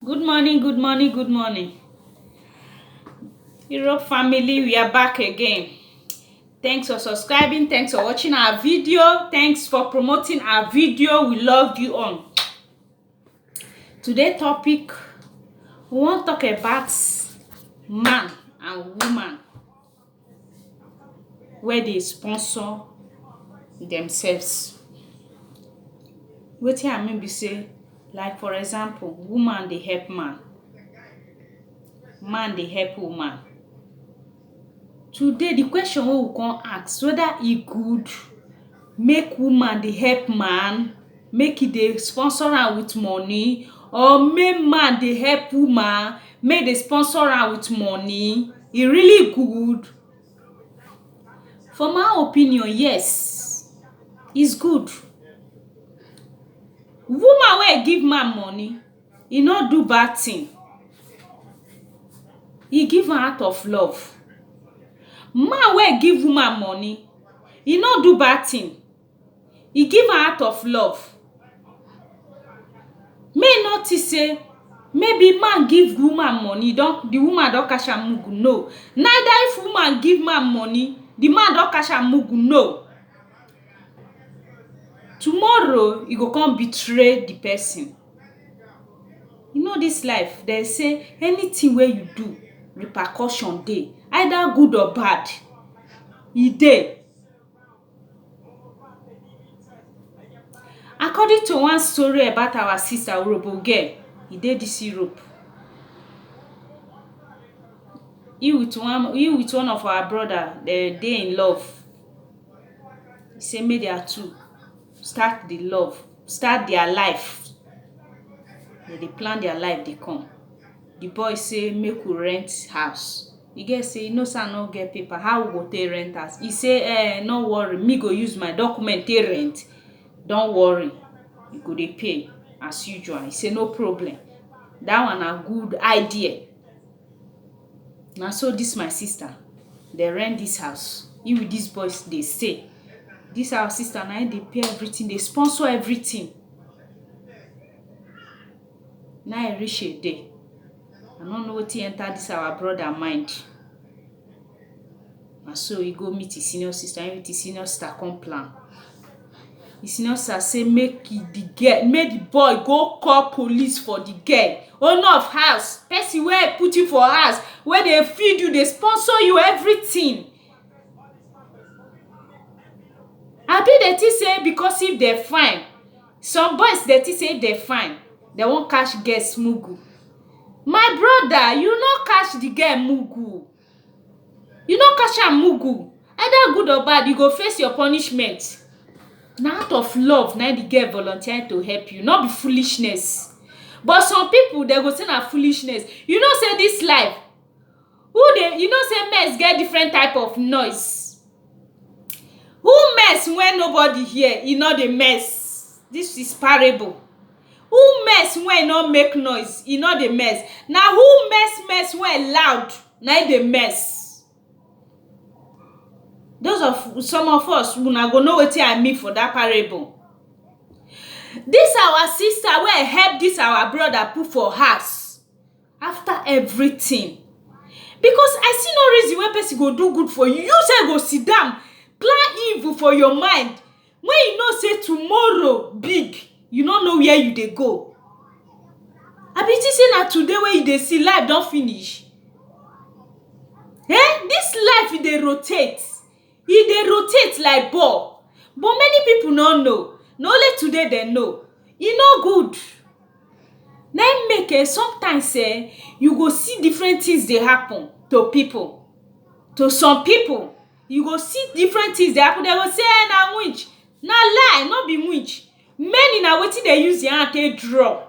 Good morning, good morning, good morning. Europe family, we are back again. Thanks for subscribing. Thanks for watching our video. Thanks for promoting our video. We love you all. Today topic, we want to talk about man and woman where they sponsor themselves. Wetin I mean be say, like for example, woman dey help man, man dey help woman. Today the question wey we come ask whether e good make woman dey help man, make e dey sponsor am with money, or make man dey help woman, make dey sponsor am with money. E really good? For my opinion, yes, it's good. Woman wey give man money, e no do bad thing. E give am out of love. Man wey give woman money, e no do bad thing. E give am out of love. Make e no think say maybe man give woman money, the woman don catch am mugu. No. Neither if woman give man money, the man don catch am mugu. No. Tomorrow, e go come betray the person. You know this life, they say anything wey you do, repercussion dey. Either good or bad, e dey. According to one story about our sister Urhobo girl, e dey this Europe. He with one of our brother, they dey in love. He say make their two start their life. They plan their life, they come. The boy say make we rent house. The girl say, you know say I no get paper, how we go take rent house? He say, no worry, me go use my document take rent. Don't worry, you go dey pay as usual. He say no problem. That one na good idea. Na so this my sister, they rent this house. He with these boys dey stay. This our sister na dey pay everything, dey sponsor everything. Now e reach a day, I no know wetin enter this our brother mind. Na so he go meet his senior sister, and with his senior sister come plan. His senior sister say make the boy go call police for the girl. Owner of house, person wey put you for house, wey dey feed you, dey sponsor you everything. Abi dey think say because if they fine, some boys dey think say if they fine, they won't catch girls mugu. My brother, you no catch the girl mugu. You no catch am mugu. Either good or bad, you go face your punishment. Na out of love na the girl volunteer to help you, not be foolishness. But some people, they go say na foolishness. You know say this life, you know say mess get different type of noise. Who mess when nobody hear, e no dey mess. This is parable. Who mess when no make noise, e no dey mess. Na who mess when loud, na dey mess. Some of us, una go know wetin I mean for that parable. This our sister wey help this our brother put for house after everything. Because I see no reason wey person go do good for you. You say go sit down, plan evil for your mind. When you know say tomorrow big, you no know where you dey go. Abi you think say na today wey you dey see life don finish? This life e dey rotate. E dey rotate like ball. But many people no know. Na only today they know. E no good. Na im make sometimes you go see different things dey happen to people. To some people, you go see different things dey happen. They go say na witch. Na lie, no be witch. Many na wetin dey use their hand take draw.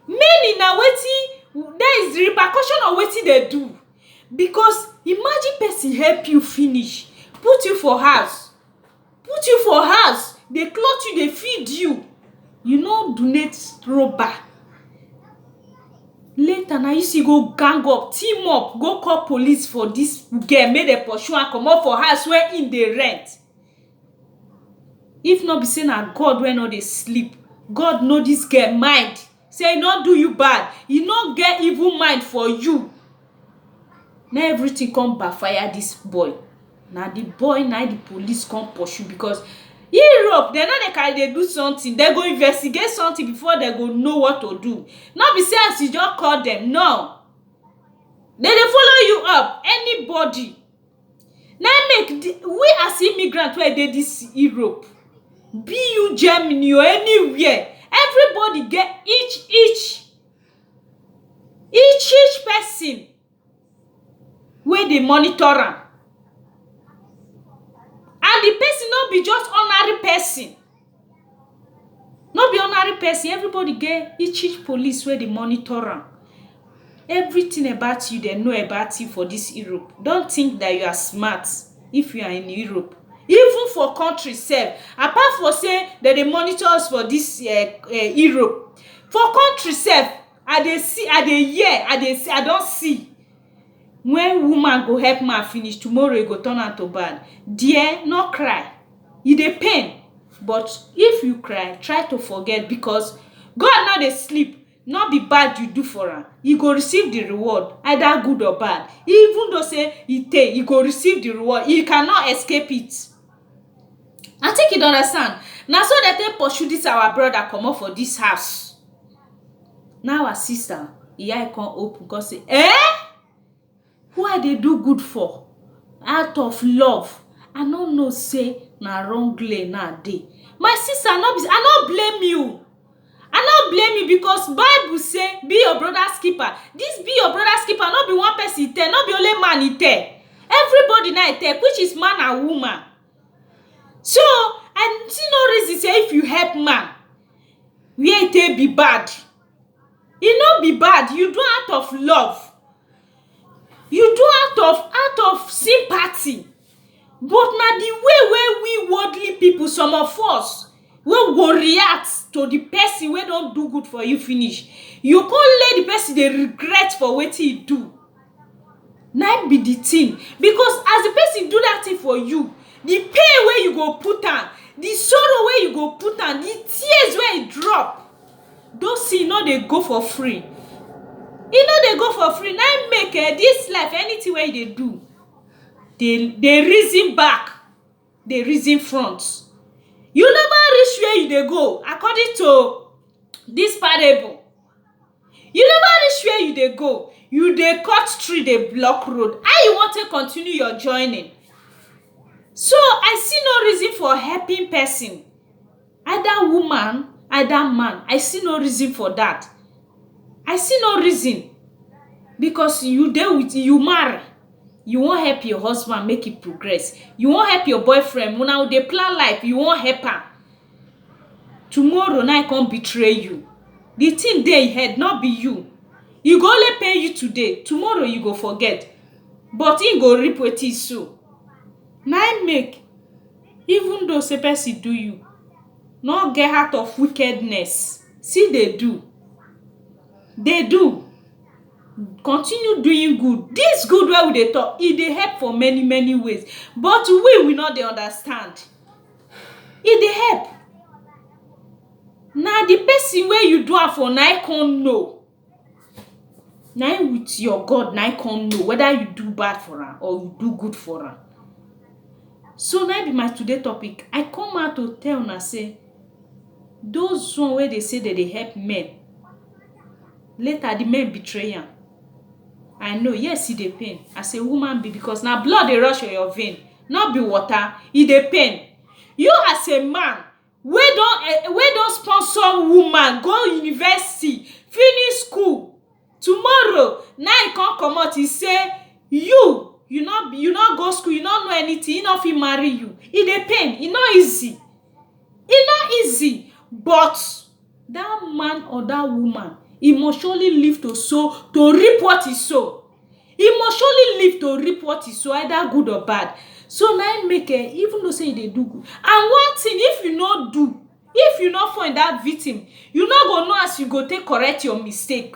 Many na wetin, there is the repercussion of wetin they do. Because imagine person help you finish, put you for house, dey clothe you, dey feed you. You no donate rubber. Later na you see go gang up, team up, go call police for this girl, make dem pursue am comot for house where im dey rent. If no be say na God wey no dey sleep, God know this girl mind. say e no do you bad, e no get evil mind for you. Na everything come backfire this boy. Na the boy na the police come pursue, because Europe dem no dey carry dey do something, dem go investigate something before dem go know what to do. No be say as you just call dem, no, dem dey follow you up. Anybody na make we as immigrant wey dey this Europe, be you Germany or anywhere, everybody get each person wey dey monitor am, and the person no be just ordinary person, no be ordinary person. Everybody get each police wey dey monitor am. Everything about you, they know about you for this Europe. Don't think that you are smart if you are in Europe. Even for country sef, apart from say that they monitor us for this Europe, for country sef, I dey see, I dey hear, I dey see, I don see. When woman go help man finish, tomorrow e go turn out to bad. Dear, no cry. E dey pain, but if you cry, try to forget, because God no dey sleep. Not be bad you do for am, you go receive the reward, either good or bad. Even though say e take, you go receive the reward. You cannot escape it. I think you understand. Na so they take pursue this our brother comot for this house. Now our sister, e eye come open, come say, who I dey do good for? Out of love. I no know say na wrong lane na dey. My sister, I no blame you. I no blame you, because Bible say be your brother's keeper. This be your brother's keeper, no be one person e tell, no be only man e tell. Everybody na e tell, which is man and woman. So I see no reason say if you help man, where it take be bad. E no be bad. You do out of love. You do out of sympathy. But na the way where we worldly people, some of us, we go react to the person wey don do good for you finish. You can't let the person dey regret for wetin he do. Na be the thing. Because as the person do that thing for you, the pain wey you go put am, the sorrow wey you go put am, the tears wey you drop, those things no dey go for free. E no dey go for free. Na make this life, anything wey you dey do, dey reason back, dey reason front. You never reach where you dey go, according to this parable. You never reach where you dey go. You dey cut tree, dey block road. How you want to continue your journey? So I see no reason for helping person, either woman, either man. I see no reason for that. I see no reason, because you dey with, you marry, you won't help your husband make it progress. You won't help your boyfriend. When now they plan life, you won't help her. Tomorrow night come betray you. The thing dey head, not be you. You go only pay you today. Tomorrow you go forget. But he go reap what he sow. Now make, even though say person do you, not get out of wickedness. See they do. They do. Continue doing good. This good way we dey talk, e dey help for many ways. But we not dey understand. E dey help. Now the person where you do am for, na I can't know. Now with your God, na I can't know whether you do bad for her or you do good for her. So now be my today topic. I come out to tell una say, those one where they say that they help men, later the men betray am. I know, yes, e dey pain as a woman be, because now blood dey rush in your vein, not be water. E dey pain. You as a man, we don't sponsor woman go university, finish school. Tomorrow, now e come out, he say you not go school, you not know anything, he not fit marry you. E dey pain. E not easy. E not easy. But that man or that woman, he must surely live to sow, to reap what he sow. He must surely live to reap what he sow, either good or bad. So now make even though say they do good. And one thing, if you not do, if you not find that victim, you not go know as you go take correct your mistake.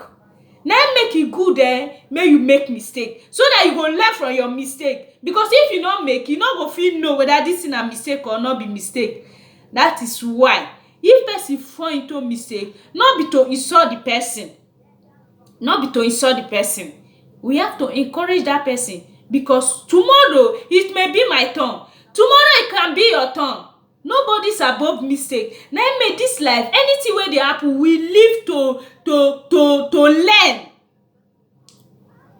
Now make it good, may you make mistake, so that you go learn from your mistake. Because if you not make, you not go feel know whether this is a mistake or not be mistake. That is why If person fall into mistake, not be to insult the person, not be to insult the person. We have to encourage that person, because tomorrow it may be my turn, tomorrow it can be your turn. Nobody's above mistake. Na im make this life, anything wey dey happen, we live to learn.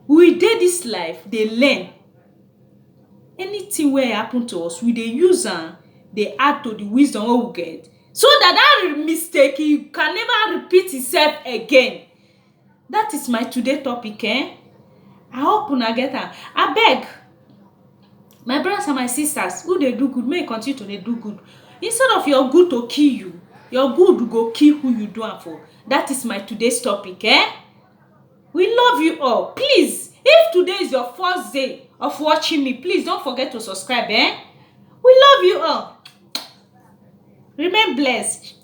We dey this life dey learn. Anything wey happen to us, we dey use am dey add to the wisdom wey we get, so that mistake e can never repeat itself again. That is my today topic. I hope una get am. Abeg, my brothers and my sisters, who dey do good, make you continue to dey do good. Instead of your good to kill you, your good go kill who you do am for. That is my today's topic. We love you all. Please, if today is your first day of watching me, please don't forget to subscribe. We love you all. Remain blessed.